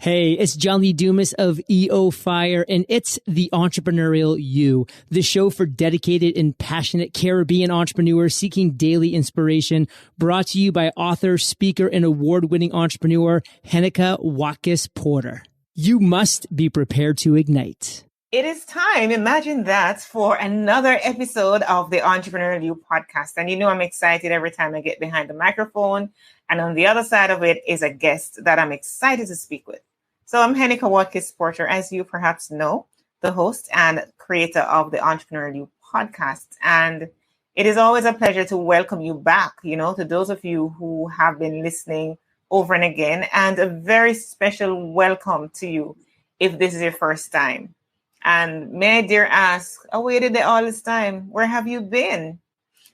Hey, it's John Lee Dumas of EO Fire, and it's the Entrepreneurial You, the show for dedicated and passionate Caribbean entrepreneurs seeking daily inspiration, brought to you by author, speaker, and award-winning entrepreneur Heneka Watkis-Porter. You must be prepared to ignite. It is time, imagine that, for another episode of the Entrepreneurial You podcast. And you know I'm excited every time I get behind the microphone. And on the other side of it is a guest that I'm excited to speak with. So I'm Heneka Watkis-Porter, as you perhaps know, the host and creator of the Entrepreneurial You podcast. And it is always a pleasure to welcome you back, to those of you who have been listening over and again. And a very special welcome to you if this is your first time. And may I dare ask, I waited there all this time. Where have you been?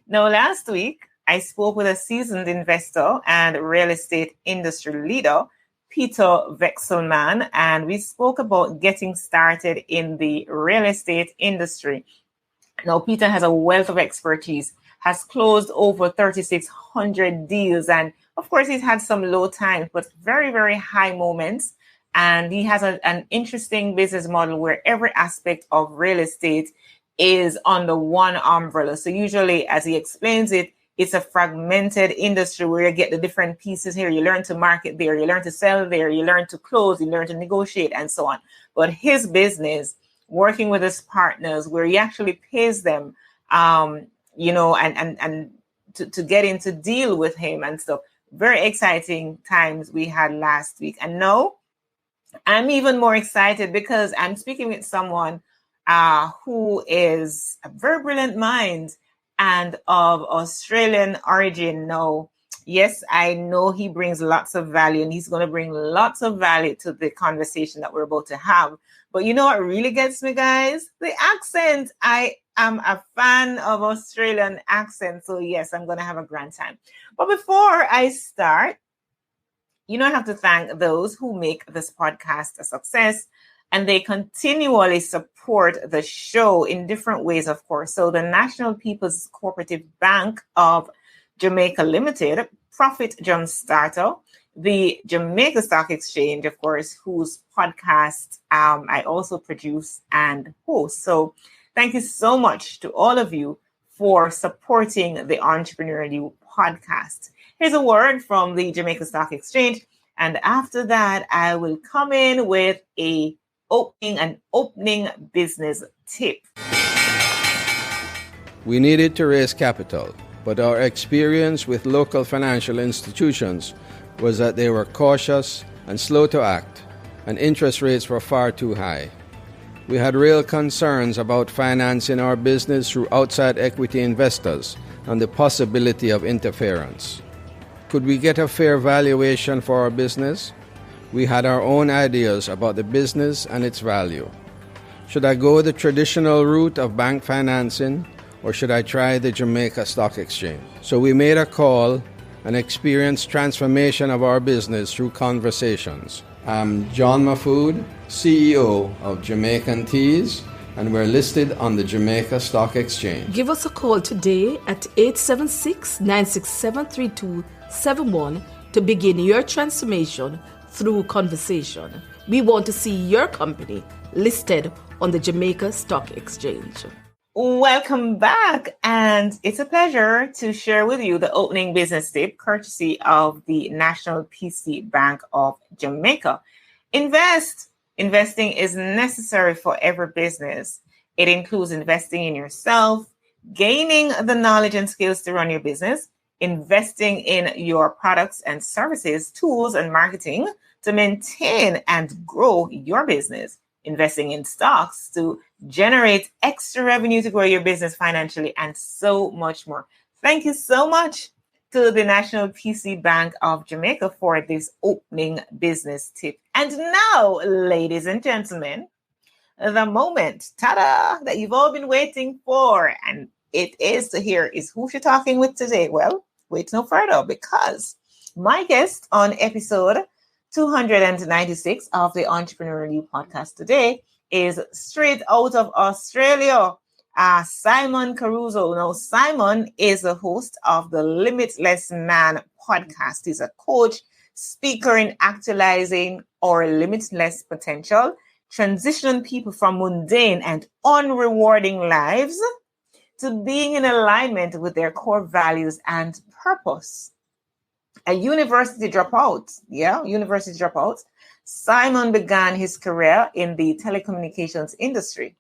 Now, last week, I spoke with a seasoned investor and real estate industry leader, Peter Vekselman, and we spoke about getting started in the real estate industry. Now, Peter has a wealth of expertise, has closed over 3,600 deals, and of course, he's had some low times, but very, very high moments. And he has an interesting business model where every aspect of real estate is under one umbrella. So usually, as he explains it, it's a fragmented industry where you get the different pieces here. You learn to market there, you learn to sell there, you learn to close, you learn to negotiate, and so on. But his business, working with his partners, where he actually pays them, and to get into deal with him and stuff. Very exciting times we had last week. And now I'm even more excited because I'm speaking with someone who is a very brilliant mind and of Australian origin. Now, yes, I know he brings lots of value and he's going to bring lots of value to the conversation that we're about to have. But you know what really gets me, guys? The accent. I am a fan of Australian accent. So yes, I'm going to have a grand time. But before I start, I have to thank those who make this podcast a success. And they continually support the show in different ways, of course. So the National People's Cooperative Bank of Jamaica Limited, Profit Jumpstarter, the Jamaica Stock Exchange, of course, whose podcast I also produce and host. So thank you so much to all of you for supporting the Entrepreneurial You podcast. Here's a word from the Jamaica Stock Exchange. And after that, I will come in with an opening business tip. We needed to raise capital, but our experience with local financial institutions was that they were cautious and slow to act, and interest rates were far too high. We had real concerns about financing our business through outside equity investors and the possibility of interference. Could we get a fair valuation for our business? We had our own ideas about the business and its value. Should I go the traditional route of bank financing, or should I try the Jamaica Stock Exchange? So we made a call and experienced transformation of our business through conversations. I'm John Mahfood, CEO of Jamaican Teas, and we're listed on the Jamaica Stock Exchange. Give us a call today at 876-967-3271 to begin your transformation through conversation. We want to see your company listed on the Jamaica Stock Exchange. Welcome back, and it's a pleasure to share with you the opening business tip courtesy of the National PC Bank of Jamaica. Investing is necessary for every business. It includes investing in yourself, gaining the knowledge and skills to run your business, investing in your products and services, tools and marketing to maintain and grow your business, investing in stocks to generate extra revenue to grow your business financially, and so much more. Thank you so much to the National PC Bank of Jamaica for this opening business tip. And now, ladies and gentlemen, the moment, ta-da, that you've all been waiting for, and it is to hear is who you're talking with today. Well, wait no further, because my guest on episode 296 of the Entrepreneurial You podcast today is straight out of Australia, Simon Caruso. Now, Simon is the host of the Limitless Man podcast. He's a coach, speaker in actualizing or Limitless potential, transitioning people from mundane and unrewarding lives to being in alignment with their core values and purpose. A university dropout, Simon began his career in the telecommunications industry.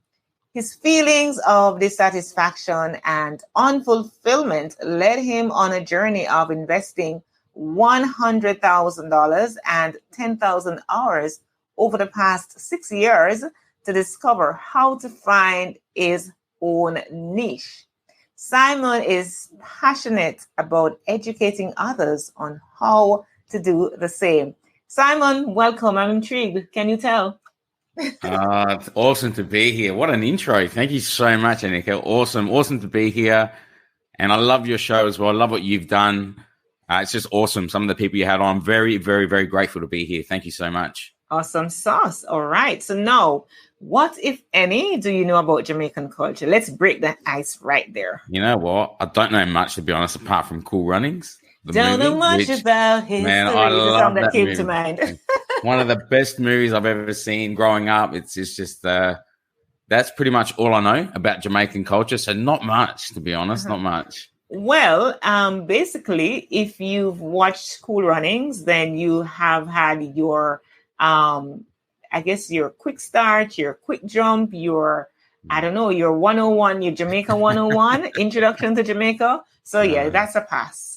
His feelings of dissatisfaction and unfulfillment led him on a journey of investing $100,000 and 10,000 hours over the past 6 years to discover how to find his own niche. Simon is passionate about educating others on how to do the same. Simon, welcome. I'm intrigued. Can you tell? It's awesome to be here. What an intro. Thank you so much, Heneka. Awesome to be here. And I love your show as well. I love what you've done. It's just awesome. Some of the people you had on, I'm very, very, very grateful to be here. Thank you so much. Awesome sauce. All right. So now, what, if any, do you know about Jamaican culture? Let's break the ice right there. You know what? I don't know much, to be honest, apart from Cool Runnings. Don't know much about history. Man, I love that came movie. to mind. One of the best movies I've ever seen growing up. It's just that's pretty much all I know about Jamaican culture. So not much, to be honest, not much. Well, basically, if you've watched Cool Runnings, then you have had your, I guess, your quick start, your quick jump, your 101, your Jamaica 101, introduction to Jamaica. So yeah, that's a pass.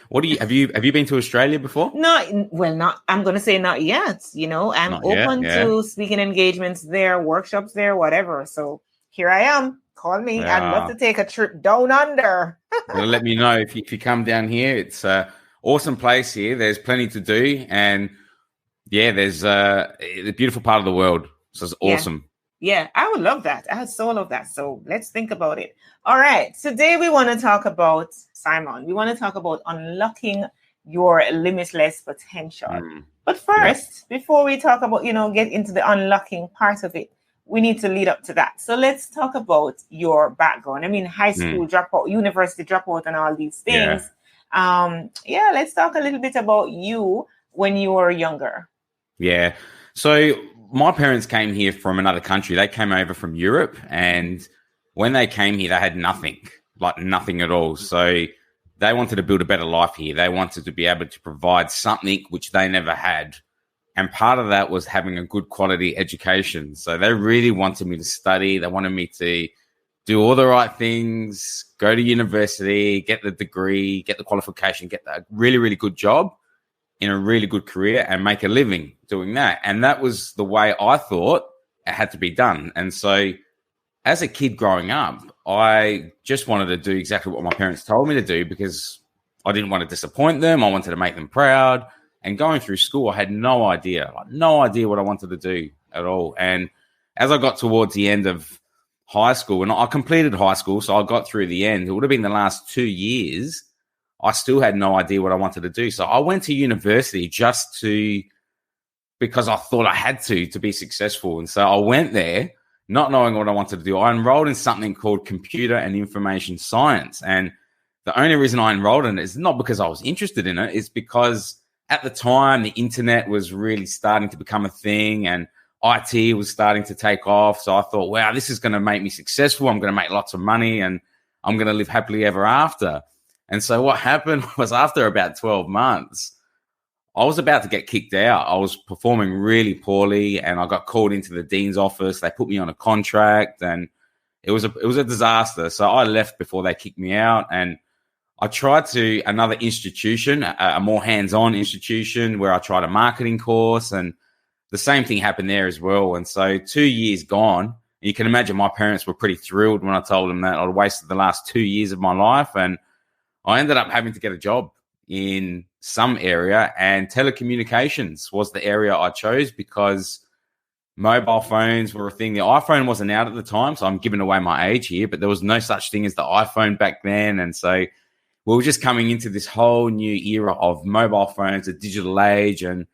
What do you have you been to Australia before? I'm going to say not yet. I'm open to speaking engagements there, workshops there, whatever. So here I am. Call me. Yeah. I'd love to take a trip down under. Well, let me know if you come down here. It's an awesome place here. There's plenty to do. And yeah, there's a beautiful part of the world. So it's awesome. Yeah, I would love that. I would so love that. So let's think about it. All right. Today we want to talk about, Simon, we want to talk about unlocking your limitless potential. But first, before we talk about, get into the unlocking part of it, we need to lead up to that. So let's talk about your background. I mean, high school dropout, university dropout, and all these things. Yeah. Let's talk a little bit about you when you were younger. Yeah. So my parents came here from another country. They came over from Europe, and when they came here, they had nothing at all. So they wanted to build a better life here. They wanted to be able to provide something which they never had. And part of that was having a good quality education. So they really wanted me to study. They wanted me to do all the right things, go to university, get the degree, get the qualification, get a really, really good job in a really good career and make a living doing that. And that was the way I thought it had to be done. And so as a kid growing up, I just wanted to do exactly what my parents told me to do because I didn't want to disappoint them. I wanted to make them proud. And going through school, I had no idea what I wanted to do at all. And as I got towards the end of high school, and I completed high school, so I got through the end, it would have been the last 2 years, I still had no idea what I wanted to do. So I went to university because I thought I had to be successful. And so I went there not knowing what I wanted to do. I enrolled in something called computer and information science. And the only reason I enrolled in it is not because I was interested in it. It's because at the time, the internet was really starting to become a thing and IT was starting to take off. So I thought, wow, this is going to make me successful. I'm going to make lots of money and I'm going to live happily ever after. And so what happened was after about 12 months, I was about to get kicked out. I was performing really poorly and I got called into the dean's office. They put me on a contract and it was a disaster. So I left before they kicked me out and I tried to another institution, a more hands-on institution where I tried a marketing course and the same thing happened there as well. And so 2 years gone, you can imagine my parents were pretty thrilled when I told them that I'd wasted the last 2 years of my life. And I ended up having to get a job in some area, and telecommunications was the area I chose because mobile phones were a thing. The iPhone wasn't out at the time, so I'm giving away my age here, but there was no such thing as the iPhone back then. And so we were just coming into this whole new era of mobile phones, a digital age, and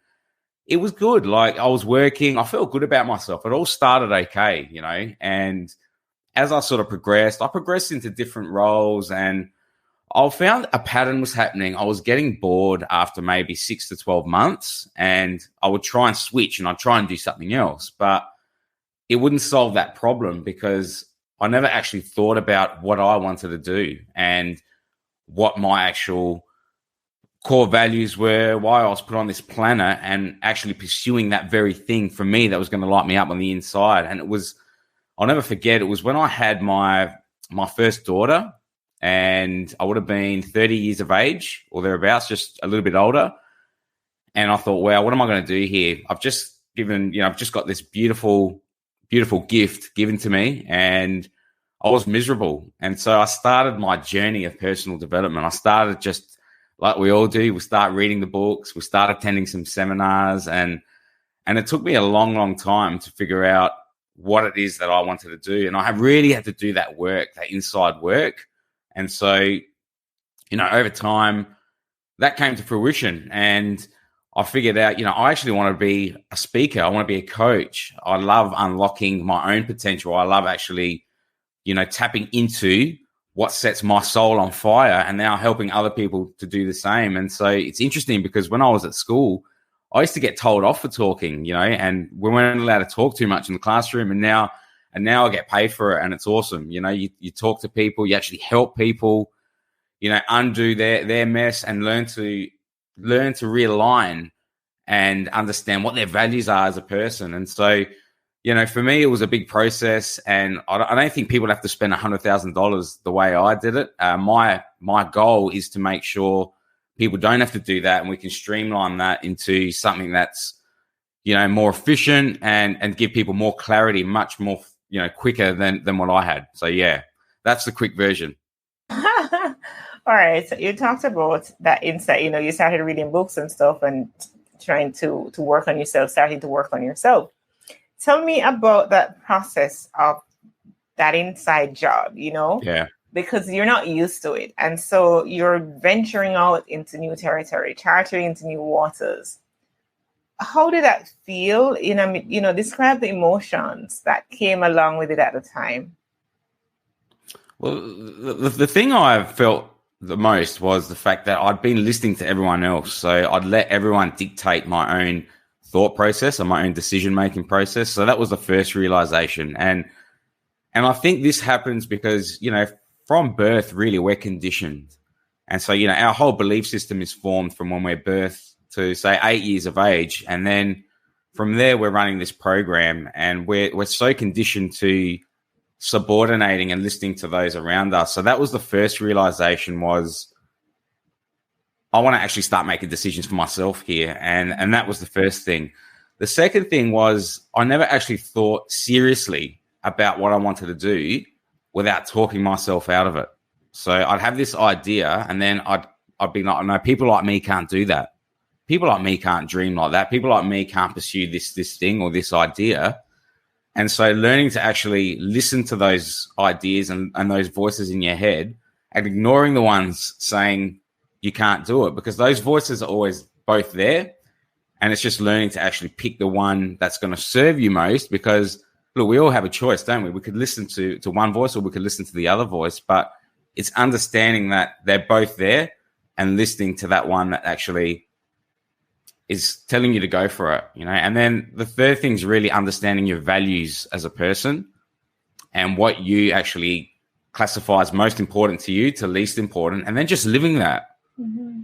it was good. Like I was working, I felt good about myself. It all started okay, and as I sort of progressed, I progressed into different roles and I found a pattern was happening. I was getting bored after maybe 6 to 12 months, and I would try and switch and I'd try and do something else, but it wouldn't solve that problem because I never actually thought about what I wanted to do and what my actual core values were, why I was put on this planet and actually pursuing that very thing for me that was going to light me up on the inside. And it was, I'll never forget, it was when I had my first daughter, and I would have been 30 years of age or thereabouts, just a little bit older. And I thought, wow, what am I going to do here? I've just got this beautiful gift given to me, and I was miserable. And so I started my journey of personal development. I started just like we all do. We start reading the books. We start attending some seminars, and it took me a long, long time to figure out what it is that I wanted to do. And I really had to do that work, that inside work. And so, over time, that came to fruition. And I figured out, I actually want to be a speaker. I want to be a coach. I love unlocking my own potential. I love actually, tapping into what sets my soul on fire and now helping other people to do the same. And so it's interesting because when I was at school, I used to get told off for talking, and we weren't allowed to talk too much in the classroom. And now I get paid for it, and it's awesome. You talk to people, you actually help people, undo their mess and learn to realign and understand what their values are as a person. And so, for me, it was a big process, and I don't think people have to spend $100,000 the way I did it. My goal is to make sure people don't have to do that, and we can streamline that into something that's, more efficient and give people more clarity, much more, quicker than what I had. So yeah, that's the quick version. All right. So you talked about that insight, you started reading books and stuff and trying to work on yourself, starting to work on yourself. Tell me about that process of that inside job, Yeah. Because you're not used to it. And so you're venturing out into new territory, chartering into new waters. How did that feel? Describe the emotions that came along with it at the time. Well, the thing I felt the most was the fact that I'd been listening to everyone else. So I'd let everyone dictate my own thought process and my own decision-making process. So that was the first realization. And I think this happens because, from birth, really, we're conditioned. And so, our whole belief system is formed from when we're birthed to, say, 8 years of age. And then from there, we're running this program, and we're so conditioned to subordinating and listening to those around us. So that was the first realization, was I want to actually start making decisions for myself here. And that was the first thing. The second thing was I never actually thought seriously about what I wanted to do without talking myself out of it. So I'd have this idea, and then I'd be like, no, people like me can't do that. People like me can't dream like that. People like me can't pursue this thing or this idea. And so learning to actually listen to those ideas and those voices in your head, and ignoring the ones saying you can't do it, because those voices are always both there. And it's just learning to actually pick the one that's going to serve you most, because look, we all have a choice, don't we? We could listen to one voice, or we could listen to the other voice, but it's understanding that they're both there and listening to that one that actually is telling you to go for it, And then the third thing is really understanding your values as a person and what you actually classify as most important to you to least important, and then just living that,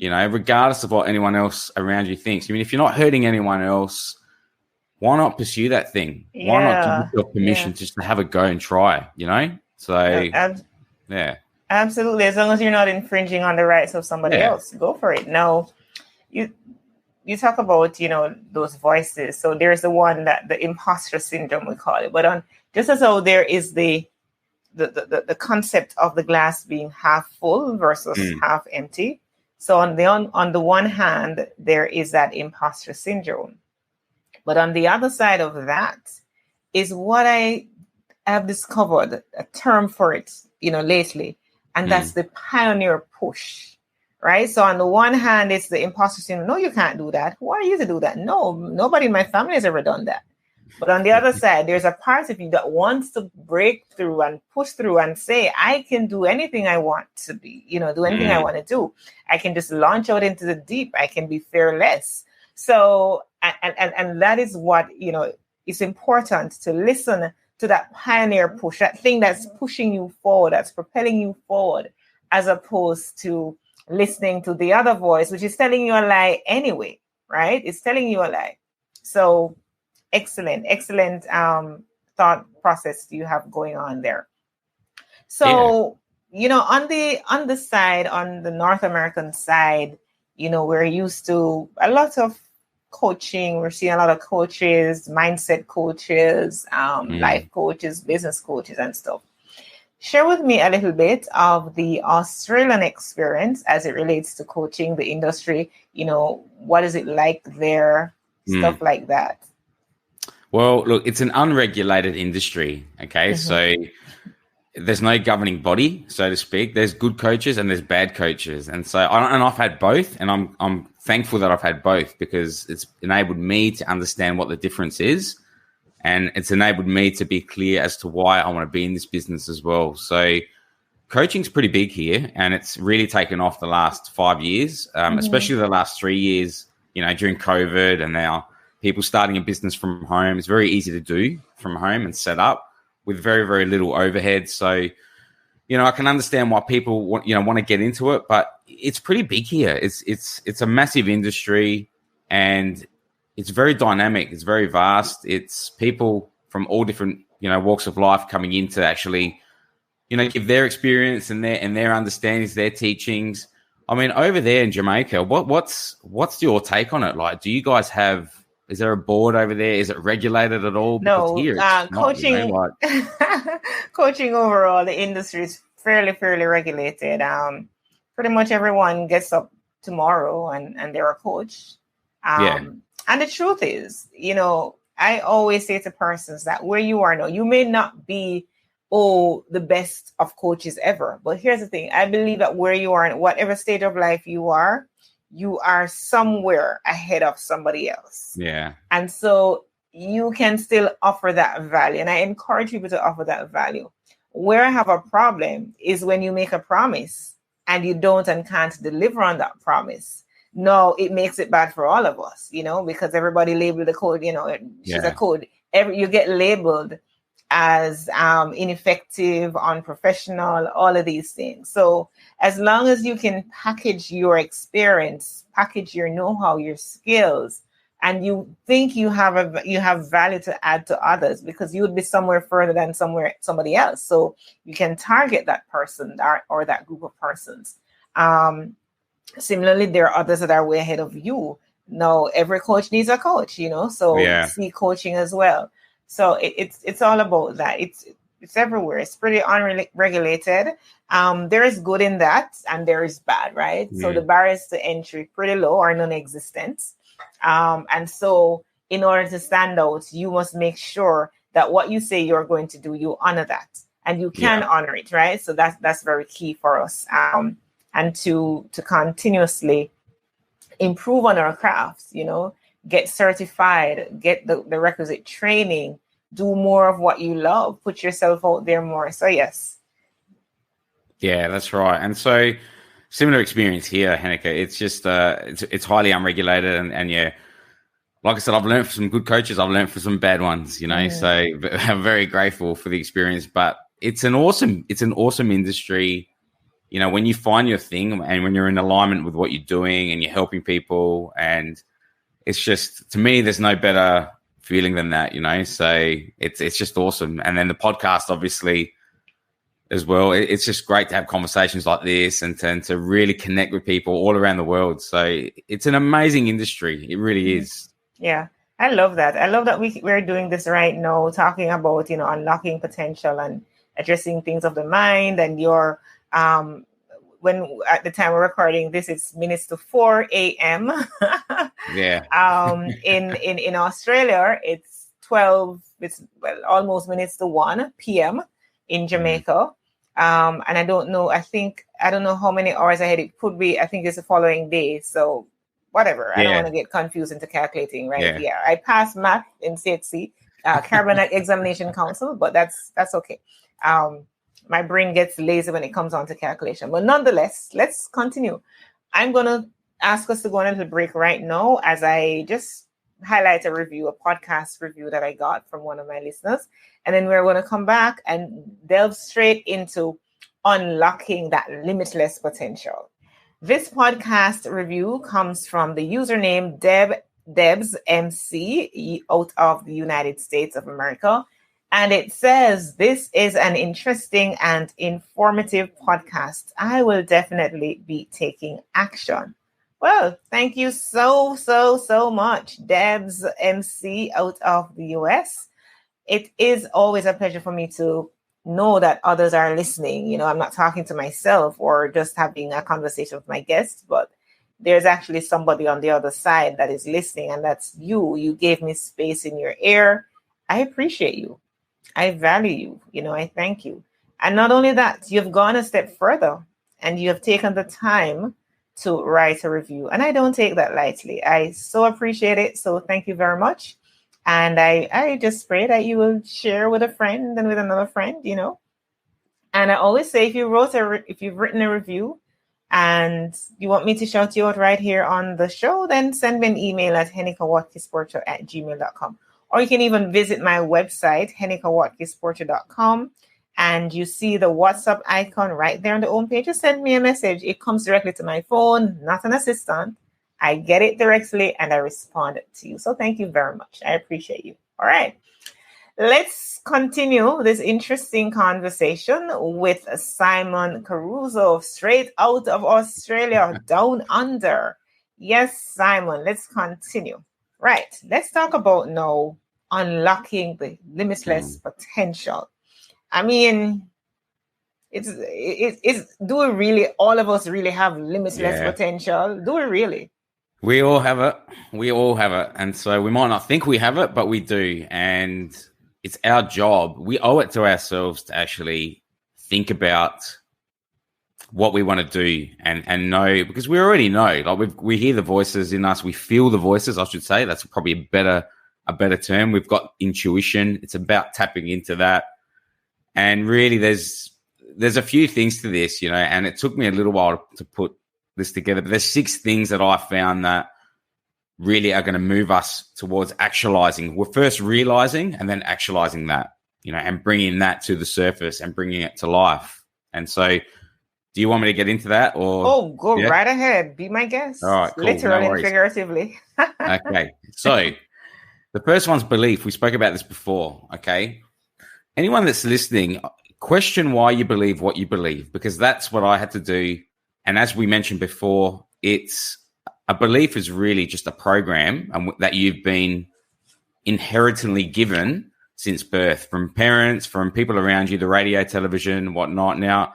regardless of what anyone else around you thinks. If you're not hurting anyone else, why not pursue that thing? Yeah. Why not give yourself permission just to have a go and try, So, yeah. Absolutely. As long as you're not infringing on the rights of somebody else, go for it. No, you talk about, those voices. So there's the one that the imposter syndrome, we call it. But just as though there is the concept of the glass being half full versus half empty. So on the one hand, there is that imposter syndrome. But on the other side of that is what I have discovered, a term for it, lately. And that's the pioneer push, right? So on the one hand, it's the imposter syndrome. No, you can't do that. Who are you to do that? No, nobody in my family has ever done that. But on the other side, there's a part of you that wants to break through and push through and say, I can do anything I want to be, do anything I want to do. I can just launch out into the deep. I can be fearless. So, and that is what, it's important to listen to that pioneer push, that thing that's pushing you forward, that's propelling you forward, as opposed to listening to the other voice, which is telling you a lie anyway, right? It's telling you a lie. So excellent thought process you have going on there. So, on the side, on the North American side, we're used to a lot of coaching. We're seeing a lot of coaches, mindset coaches, life coaches, business coaches, and stuff. Share with me a little bit of the Australian experience as it relates to coaching, the industry. What is it like there? Stuff like that. Well, look, it's an unregulated industry. Okay, so there's no governing body, so to speak. There's good coaches and there's bad coaches, and so I've had both, and I'm thankful that I've had both, because it's enabled me to understand what the difference is, and it's enabled me to be clear as to why I want to be in this business as well. So coaching's pretty big here, and it's really taken off the last 5 years, especially the last 3 years. During COVID, and now people starting a business from home. It's very easy to do from home and set up with very, very little overhead. So, I can understand why people want to get into it, but it's pretty big here. It's a massive industry, and it's very dynamic. It's very vast. It's people from all different, walks of life coming in to actually, give their experience and their understandings, their teachings. I mean, over there in Jamaica, what's your take on it? Like, do you guys is there a board over there? Is it regulated at all? No, here coaching, coaching overall, the industry is fairly regulated. Pretty much everyone gets up tomorrow and they're a coach. And the truth is, I always say to persons that where you are now, you may not be the best of coaches ever. But here's the thing. I believe that where you are, in whatever stage of life you are somewhere ahead of somebody else. Yeah. And so you can still offer that value. And I encourage people to offer that value. Where I have a problem is when you make a promise and you don't and can't deliver on that promise. No, it makes it bad for all of us, because everybody labeled the code, she's a code. You get labeled as ineffective, unprofessional, all of these things. So as long as you can package your experience, package your know-how, your skills, and you think you have value to add to others, because you would be somewhere further than somebody else. So you can target that person or that group of persons. Similarly, there are others that are way ahead of you. Now, every coach needs a coach, so see coaching as well. So it's all about that. It's everywhere. It's pretty unregulated. There is good in that, and there is bad, right? So the barriers to entry pretty low or non-existent. And so in order to stand out, you must make sure that what you say you're going to do, you honor that, and you can honor it, right? So that's very key for us. And to continuously improve on our crafts, get certified, get the requisite training, do more of what you love, put yourself out there more. So yes. Yeah, that's right. And so similar experience here, Heneka. It's just it's highly unregulated, and like I said, I've learned from some good coaches, I've learned from some bad ones, so I'm very grateful for the experience. But it's an awesome industry. When you find your thing and when you're in alignment with what you're doing and you're helping people, and it's just, to me, there's no better feeling than that, so it's just awesome. And then the podcast, obviously, as well, it's just great to have conversations like this and to really connect with people all around the world. So it's an amazing industry. It really is. Yeah, I love that. I love that we're doing this right now, talking about, unlocking potential and addressing things of the mind. And your when at the time we're recording this, it's minutes to 4 a.m. In Australia, it's almost minutes to 1 p.m. in Jamaica. And I don't know how many hours ahead it could be. I think it's the following day. So whatever. I don't want to get confused into calculating, right? Yeah. I passed math in CHC. Carbon Examination Council, but that's okay. My brain gets lazy when it comes on to calculation. But nonetheless, let's continue. I'm going to ask us to go on a little break right now as I just highlight a podcast review that I got from one of my listeners. And then we're going to come back and delve straight into unlocking that limitless potential. This podcast review comes from the username Debs MC out of the United States of America. And it says, this is an interesting and informative podcast. I will definitely be taking action. Well, thank you so much, Debs MC out of the US. It is always a pleasure for me to know that others are listening. You know, I'm not talking to myself or just having a conversation with my guests, but there's actually somebody on the other side that is listening, and that's you. You gave me space in your ear. I appreciate you. I value you. You know, I thank you. And not only that, you've gone a step further and you have taken the time to write a review. And I don't take that lightly. I so appreciate it. So thank you very much. And I just pray that you will share with a friend and with another friend, you know. And I always say, if you've written a review and you want me to shout you out right here on the show, then send me an email at henekawatkisporter@gmail.com. Or you can even visit my website, henekawatkisporter.com. And you see the WhatsApp icon right there on the homepage. Just send me a message. It comes directly to my phone, not an assistant. I get it directly and I respond to you. So thank you very much. I appreciate you. All right. Let's continue this interesting conversation with Simon Caruso, straight out of Australia, down under. Yes, Simon, let's continue. Right. Let's talk about now unlocking the limitless potential. I mean, it's do we really, all of us really have limitless potential? Do we really? We all have it. We all have it. And so we might not think we have it, but we do. And it's our job. We owe it to ourselves to actually think about what we want to do and know, because we already know. Like we hear the voices in us. We feel the voices, I should say. That's probably a better term. We've got intuition. It's about tapping into that. And really, there's a few things to this, you know, and it took me a little while to put this together. But there's 6 things that I found that really are going to move us towards actualizing. We're first realizing and then actualizing that, you know, and bringing that to the surface and bringing it to life. And so, do you want me to get into that? Or go right ahead. Be my guest. All right, cool. Literally and figuratively. Okay. So, the first one's belief. We spoke about this before, okay? Anyone that's listening, question why you believe what you believe, because that's what I had to do. And as we mentioned before, it's a belief is really just a program that you've been inherently given since birth, from parents, from people around you, the radio, television, whatnot. Now,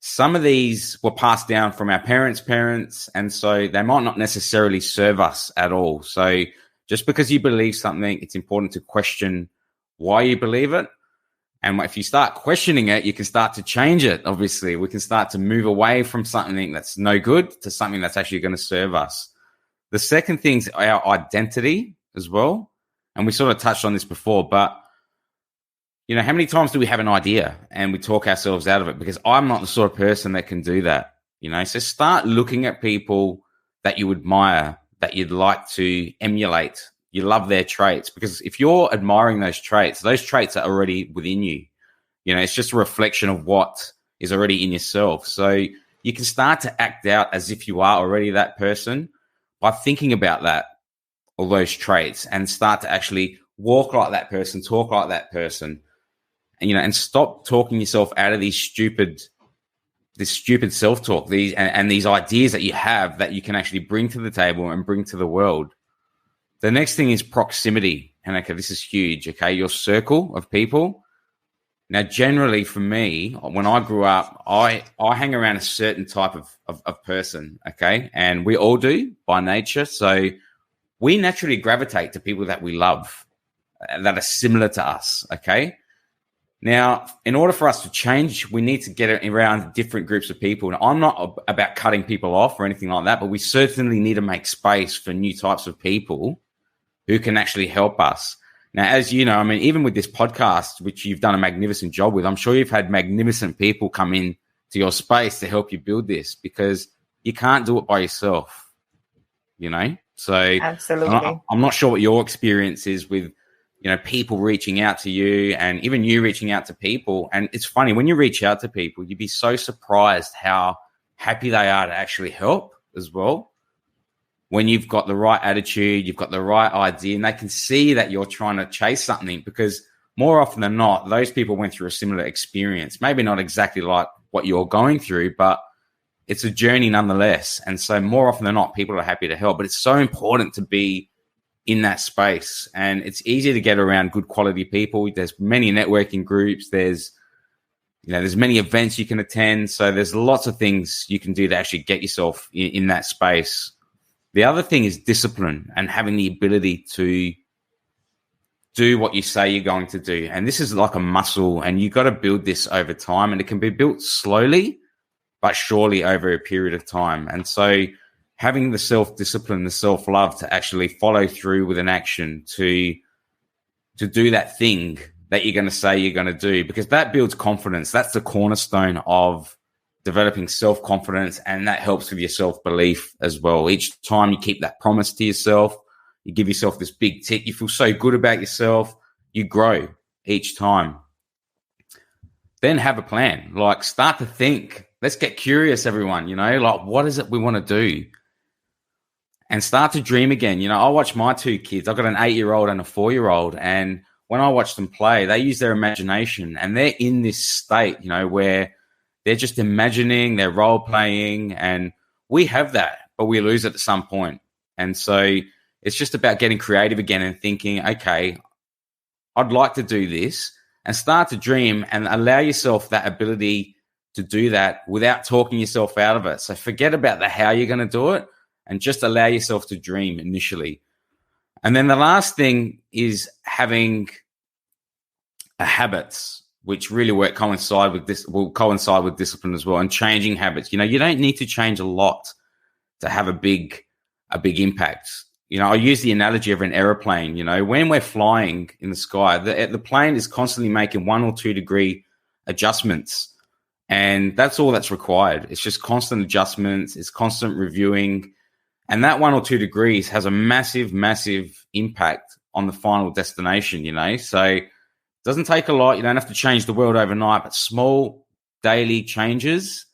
some of these were passed down from our parents, and so they might not necessarily serve us at all. So just because you believe something, it's important to question why you believe it. And if you start questioning it, you can start to change it. Obviously, we can start to move away from something that's no good to something that's actually going to serve us. The second thing is our identity as well. And we sort of touched on this before, but you know, how many times do we have an idea and we talk ourselves out of it? Because I'm not the sort of person that can do that, you know? So start looking at people that you admire, that you'd like to emulate. You love their traits, because if you're admiring those traits are already within you. You know, it's just a reflection of what is already in yourself. So you can start to act out as if you are already that person by thinking about that, all those traits, and start to actually walk like that person, talk like that person, and, you know, and stop talking yourself out of this stupid self-talk, these ideas that you have that you can actually bring to the table and bring to the world. The next thing is proximity. And okay, this is huge. Okay, your circle of people. Now, generally for me, when I grew up, I hang around a certain type of person. Okay, and we all do by nature. So we naturally gravitate to people that we love, that are similar to us. Okay. Now, in order for us to change, we need to get around different groups of people. And I'm not about cutting people off or anything like that, but we certainly need to make space for new types of people who can actually help us. Now, as you know, I mean, even with this podcast, which you've done a magnificent job with, I'm sure you've had magnificent people come in to your space to help you build this, because you can't do it by yourself, you know? So Absolutely. I'm not sure what your experience is with, you know, people reaching out to you and even you reaching out to people. And it's funny, when you reach out to people, you'd be so surprised how happy they are to actually help as well. When you've got the right attitude, you've got the right idea, and they can see that you're trying to chase something, because more often than not, those people went through a similar experience. Maybe not exactly like what you're going through, but it's a journey nonetheless. And so more often than not, people are happy to help. But it's so important to be in that space. And it's easy to get around good quality people. There's many networking groups. There's many events you can attend. So there's lots of things you can do to actually get yourself in that space. The other thing is discipline and having the ability to do what you say you're going to do. And this is like a muscle, and you've got to build this over time, and it can be built slowly, but surely over a period of time. And so having the self-discipline, the self-love to actually follow through with an action to do that thing that you're going to say you're going to do, because that builds confidence. That's the cornerstone of developing self-confidence, and that helps with your self-belief as well. Each time you keep that promise to yourself, you give yourself this big tick, you feel so good about yourself, you grow each time. Then have a plan. Like, start to think. Let's get curious, everyone, you know, like, what is it we want to do? And start to dream again. You know, I watch my two kids. I've got an 8-year-old and a 4-year-old, and when I watch them play, they use their imagination, and they're in this state, you know, where they're just imagining, they're role playing, and we have that, but we lose it at some point. And so it's just about getting creative again and thinking, okay, I'd like to do this, and start to dream and allow yourself that ability to do that without talking yourself out of it. So forget about the how you're going to do it and just allow yourself to dream initially. And then the last thing is having habits, which really will coincide with discipline as well, and changing habits. You know, you don't need to change a lot to have a big impact. You know, I use the analogy of an aeroplane. You know, when we're flying in the sky, the plane is constantly making 1 or 2 degree adjustments, and that's all that's required. It's just constant adjustments. It's constant reviewing, and that 1 or 2 degrees has a massive, massive impact on the final destination. You know, so it doesn't take a lot. You don't have to change the world overnight, but small daily changes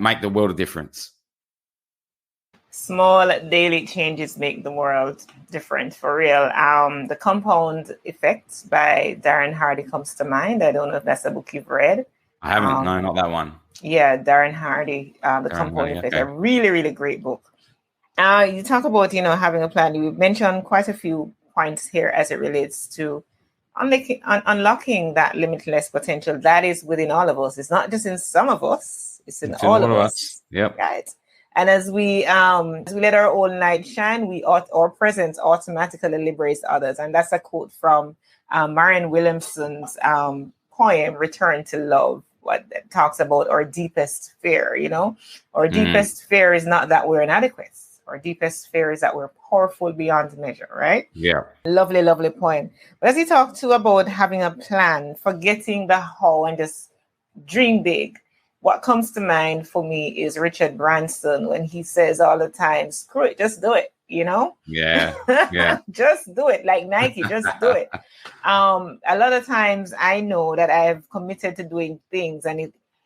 make the world a difference. Small daily changes make the world different, for real. The Compound Effect by Darren Hardy comes to mind. I don't know if that's a book you've read. I haven't. No, not that one. Yeah, Darren Hardy, The Compound Effect, a really, really great book. You talk about, you know, having a plan. You mentioned quite a few points here as it relates to unlocking that limitless potential that is within all of us. It's not just in some of us; it's in all of us. Yep. Right. And as we let our own light shine, our presence automatically liberates others. And that's a quote from Marianne Williamson's poem, Return to Love, what that talks about our deepest fear, you know. Our deepest fear is not that we're inadequate. Our deepest fear is that we're powerful beyond measure, right? Yeah. Lovely, lovely poem. But as he talked to about having a plan, forgetting the how and just dream big, what comes to mind for me is Richard Branson when he says all the time, screw it, just do it, you know? Yeah. Yeah. Just do it. Like Nike, just do it. A lot of times I know that I've committed to doing things, and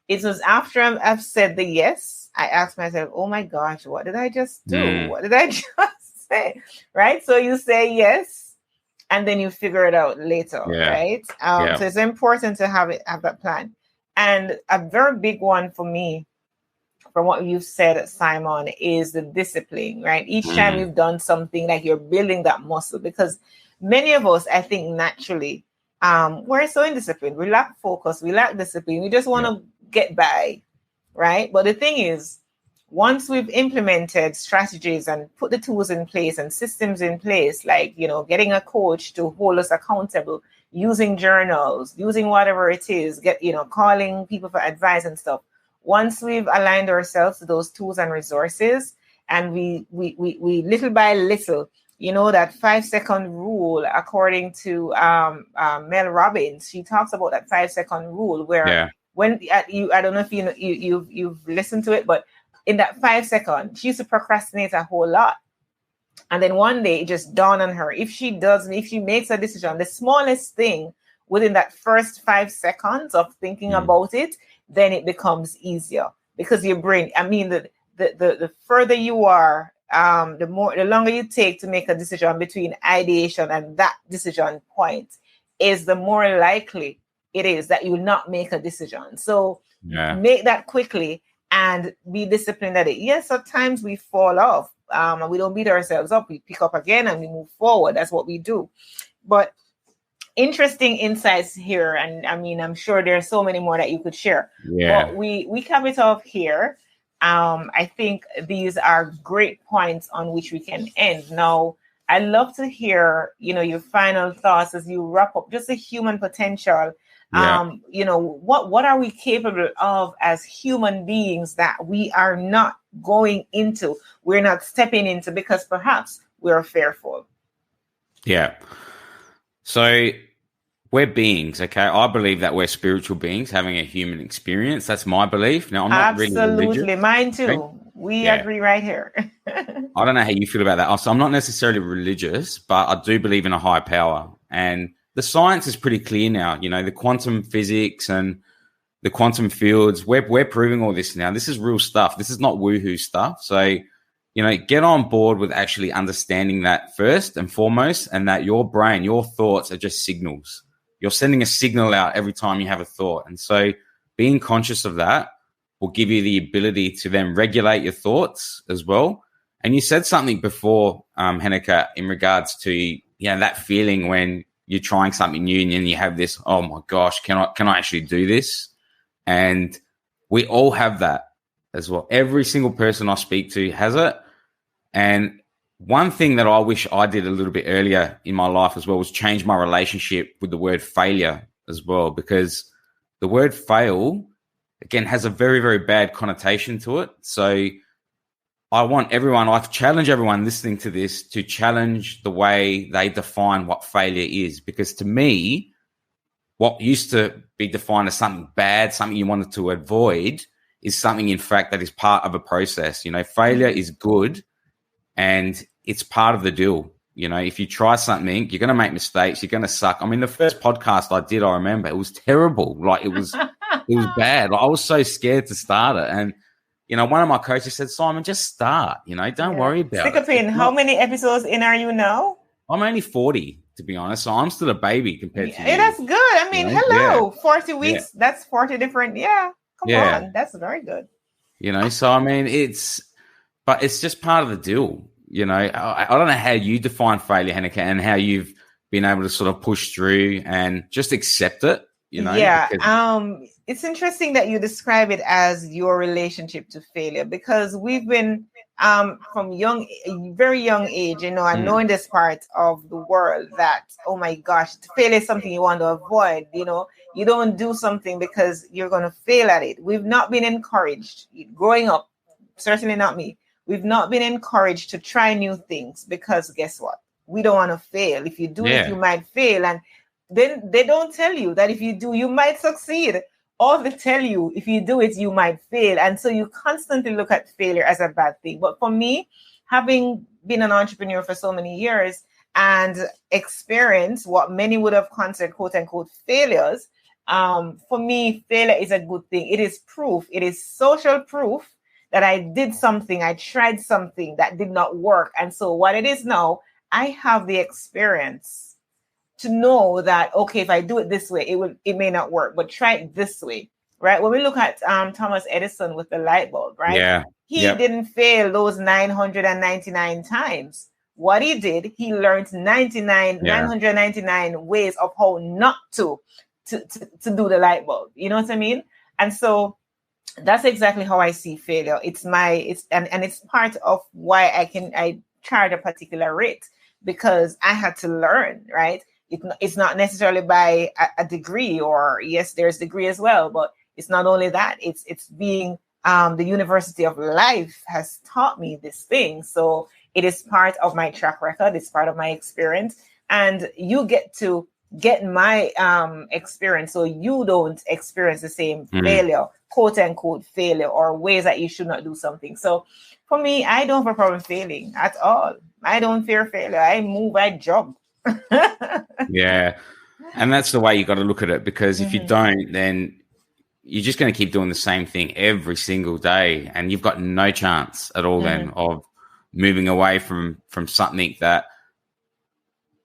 it was after I've said the yes, I ask myself, oh my gosh, what did I just do? What did I just say? Right? So you say yes, and then you figure it out later, right? So it's important to have that plan. And a very big one for me, from what you've said, Simon, is the discipline, right? Each time you've done something, like you're building that muscle, because many of us, I think naturally, we're so indisciplined. We lack focus. We lack discipline. We just want to get by, right? But the thing is, once we've implemented strategies and put the tools in place and systems in place, like, you know, getting a coach to hold us accountable, using journals, using whatever it is, calling people for advice and stuff. Once we've aligned ourselves to those tools and resources, and we little by little You know, that 5-second rule, according to Mel Robbins, she talks about that 5-second rule where when I don't know if you've listened to it, but in that 5 seconds, she used to procrastinate a whole lot. And then one day it just dawned on her, if she makes a decision, the smallest thing within that first 5 seconds of thinking about it, then it becomes easier, because your brain, I mean, the further you are, the longer you take to make a decision between ideation and that decision point, is the more likely it is that you will not make a decision. So make that quickly and be disciplined at it. Yes, at times we fall off. And we don't beat ourselves up. We pick up again and we move forward. That's what we do. But interesting insights here. And I mean, I'm sure there are so many more that you could share. Yeah. But we cap it off here. I think these are great points on which we can end. Now, I'd love to hear, your final thoughts as you wrap up, just the human potential. What are we capable of as human beings that we are not going into, we're not stepping into, because perhaps we're fearful? Yeah. So we're beings, okay? I believe that we're spiritual beings having a human experience. That's my belief. Now, I'm not really religious. Absolutely, mine too. Okay? We agree right here. I don't know how you feel about that. So I'm not necessarily religious, but I do believe in a higher power. And the science is pretty clear now. The quantum physics and the quantum fields, we're proving all this now. This is real stuff. This is not woohoo stuff. So, get on board with actually understanding that first and foremost, and that your brain, your thoughts are just signals. You're sending a signal out every time you have a thought. And so being conscious of that will give you the ability to then regulate your thoughts as well. And you said something before, Heneka, in regards to, that feeling when you're trying something new and then you have this, oh my gosh, can I actually do this? And we all have that as well. Every single person I speak to has it. And one thing that I wish I did a little bit earlier in my life as well was change my relationship with the word failure as well, because the word fail, again, has a very, very bad connotation to it. So I challenge everyone listening to this to challenge the way they define what failure is. Because to me, what used to be defined as something bad, something you wanted to avoid, is something, in fact, that is part of a process. Failure is good and it's part of the deal. If you try something, you're going to make mistakes. You're going to suck. I mean, the first podcast I did, I remember, it was terrible. Like, it was bad. Like, I was so scared to start it. And, one of my coaches said, Simon, just start, don't worry about it. Stick a pin. How many episodes in are you now? I'm only 40, to be honest. So I'm still a baby compared to you. That's good. I mean, hello, 40 weeks. Yeah. That's 40 different. Yeah. Come on. That's very good. So I mean, it's just part of the deal. I don't know how you define failure, Heneka, and how you've been able to sort of push through and just accept it. Yeah. It's interesting that you describe it as your relationship to failure, because we've been from very young age, I know in this part of the world that, oh my gosh, failure is something you want to avoid. You don't do something because you're going to fail at it. We've not been encouraged growing up, certainly not me. We've not been encouraged to try new things, because guess what? We don't want to fail. If you do it, you might fail. And then they don't tell you that if you do, you might succeed. Or they tell you if you do it, you might fail. And so you constantly look at failure as a bad thing. But for me, having been an entrepreneur for so many years and experience what many would have considered quote unquote failures, for me, failure is a good thing. It is proof. It is social proof that I did something. I tried something that did not work. And so what it is now, I have the experience to know that, okay, if I do it this way, it may not work, but try it this way, right? When we look at Thomas Edison with the light bulb, right? Yeah. He didn't fail those 999 times. What he did, he learned 999 ways of how not to do the light bulb. You know what I mean? And so that's exactly how I see failure. It's part of why I charge a particular rate, because I had to learn, right? It's not necessarily by a degree, or yes, there's degree as well, but it's not only that. It's being the University of Life has taught me this thing. So it is part of my track record. It's part of my experience. And you get to get my experience so you don't experience the same failure, quote unquote failure, or ways that you should not do something. So for me, I don't have a problem failing at all. I don't fear failure. I move, I jump. Yeah. And that's the way you got to look at it, because if you don't, then you're just going to keep doing the same thing every single day, and you've got no chance at all then of moving away from something that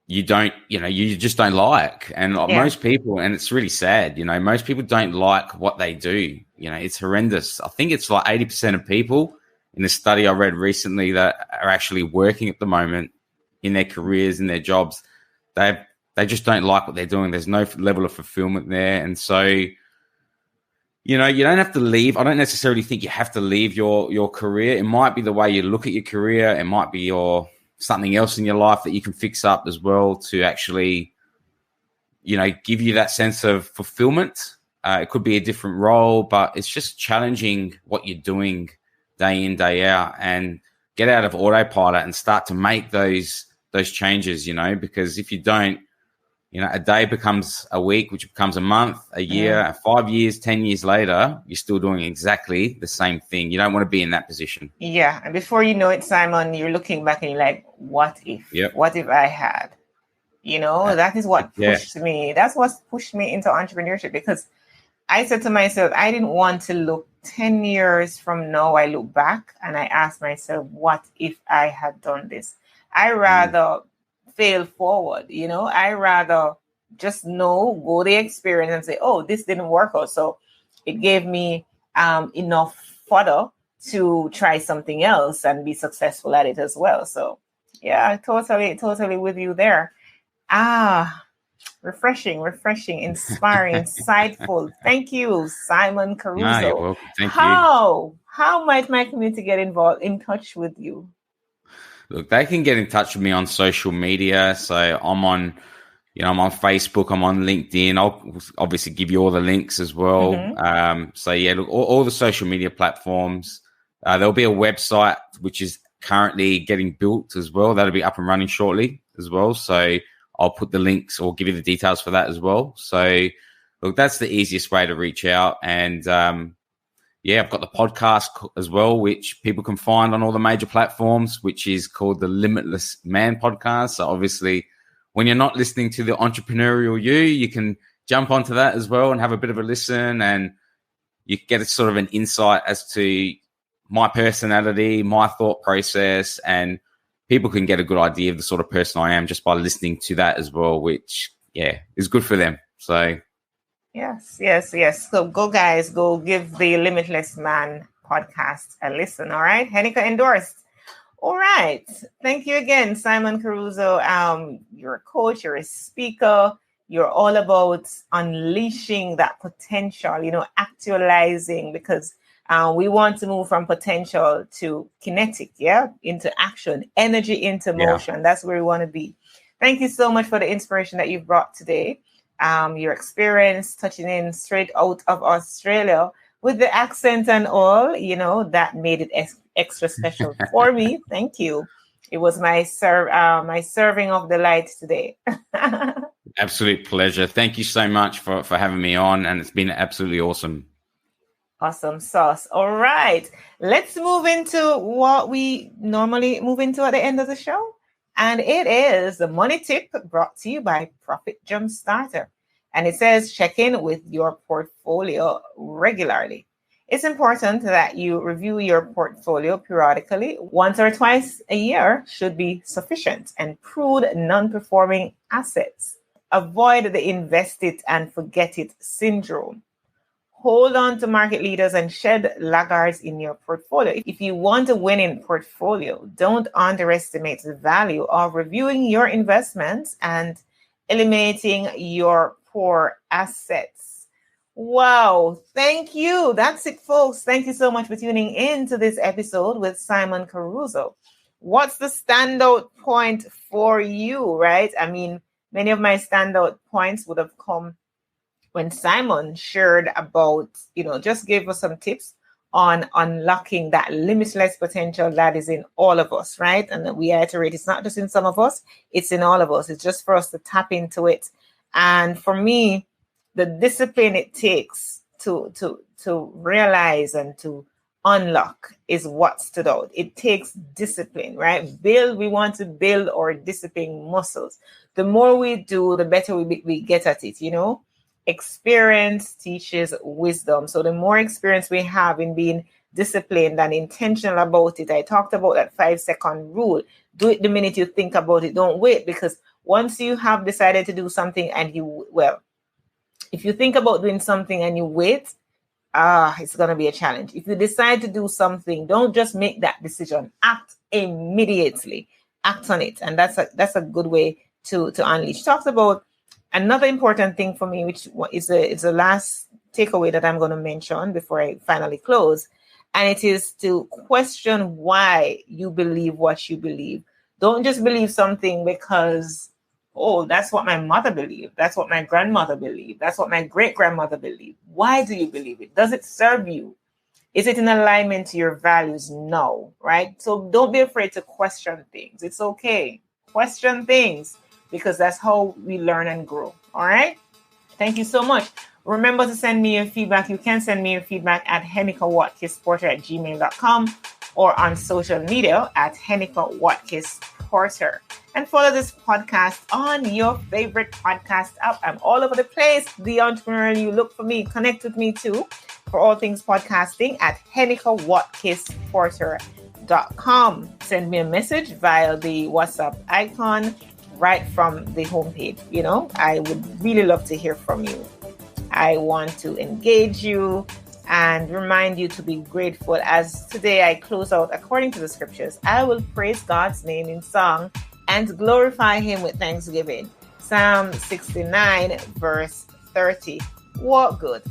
you don't, you just don't like. And most people, and it's really sad, most people don't like what they do. It's horrendous. I think it's like 80% of people in a study I read recently that are actually working at the moment in their careers, in their jobs, they just don't like what they're doing. There's no level of fulfillment there. And so, you don't have to leave. I don't necessarily think you have to leave your career. It might be the way you look at your career. It might be something else in your life that you can fix up as well to actually, give you that sense of fulfillment. It could be a different role, but it's just challenging what you're doing day in, day out, and get out of autopilot and start to make those changes, because if you don't, a day becomes a week, which becomes a month, a year, 5 years, 10 years later, you're still doing exactly the same thing. You don't want to be in that position. Yeah. And before you know it, Simon, you're looking back and you're like, what if? Yep. What if I had? That is what pushed me. That's what pushed me into entrepreneurship, because I said to myself, I didn't want to look 10 years from now. I look back and I ask myself, what if I had done this? I rather fail forward, I rather just go the experience and say, oh, this didn't work out. So it gave me enough fodder to try something else and be successful at it as well. So yeah, totally with you there. Refreshing, inspiring, insightful. Thank you, Simon Caruso. No, you're welcome. Thank you. How might my community get in touch with you? Look, they can get in touch with me on social media. So I'm on Facebook, I'm on LinkedIn. I'll obviously give you all the links as well. So yeah, look, all the social media platforms. There'll be a website which is currently getting built as well. That'll be up and running shortly as well. So I'll put the links or give you the details for that as well. So look, that's the easiest way to reach out. And I've got the podcast as well, which people can find on all the major platforms, which is called the Limitless Man podcast. So obviously, when you're not listening to the Entrepreneurial You, you can jump onto that as well and have a bit of a listen, and you get a sort of an insight as to my personality, my thought process, and people can get a good idea of the sort of person I am just by listening to that as well, which, is good for them. So Yes. So go give the Limitless Man podcast a listen. All right. Heneka endorsed. All right. Thank you again, Simon Caruso. You're a coach, you're a speaker. You're all about unleashing that potential, actualizing, because we want to move from potential to kinetic, into action, energy into motion. Yeah. That's where we want to be. Thank you so much for the inspiration that you've brought today. Your experience touching in straight out of Australia with the accent and all, that made it extra special for me. Thank you. It was my serving of delight today. Absolute pleasure. Thank you so much for having me on, and it's been absolutely awesome. Awesome sauce. All right. Let's move into what we normally move into at the end of the show. And it is the money tip brought to you by Profit Jumpstarter. And it says, check in with your portfolio regularly. It's important that you review your portfolio periodically. Once or twice a year should be sufficient, and prune non-performing assets. Avoid the invest it and forget it syndrome. Hold on to market leaders and shed laggards in your portfolio. If you want a winning portfolio, don't underestimate the value of reviewing your investments and eliminating your poor assets. Wow. Thank you. That's it, folks. Thank you so much for tuning in to this episode with Simon Caruso. What's the standout point for you, right? I mean, many of my standout points would have come when Simon shared about, just gave us some tips on unlocking that limitless potential that is in all of us, right? And we iterate, it's not just in some of us, it's in all of us. It's just for us to tap into it. And for me, the discipline it takes to realize and to unlock is what stood out. It takes discipline, right? We want to build our discipline muscles. The more we do, the better we get at it, you know? Experience teaches wisdom. So the more experience we have in being disciplined and intentional about it, I talked about that 5-second rule. Do it the minute you think about it. Don't wait, because once you have decided to do something and if you think about doing something and you wait, it's going to be a challenge. If you decide to do something, don't just make that decision. Act immediately. Act on it. And that's a good way to unleash. Talks about another important thing for me, which is the last takeaway that I'm going to mention before I finally close. And it is to question why you believe what you believe. Don't just believe something because, that's what my mother believed. That's what my grandmother believed. That's what my great-grandmother believed. Why do you believe it? Does it serve you? Is it in alignment to your values? No, right? So don't be afraid to question things. It's okay. Question things, because that's how we learn and grow. All right? Thank you so much. Remember to send me your feedback. You can send me your feedback at henekawatkis-porter@gmail.com or on social media at Heneka Watkis-Porter. And follow this podcast on your favorite podcast app. I'm all over the place. The Entrepreneurial You. Look for me. Connect with me too for all things podcasting at henekawatkis-porter.com. Send me a message via the WhatsApp icon right from the homepage. You know, I would really love to hear from you. I want to engage you and remind you to be grateful. As today I close out according to the scriptures, I will praise God's name in song and glorify him with thanksgiving. Psalm 69 verse 30. Walk good,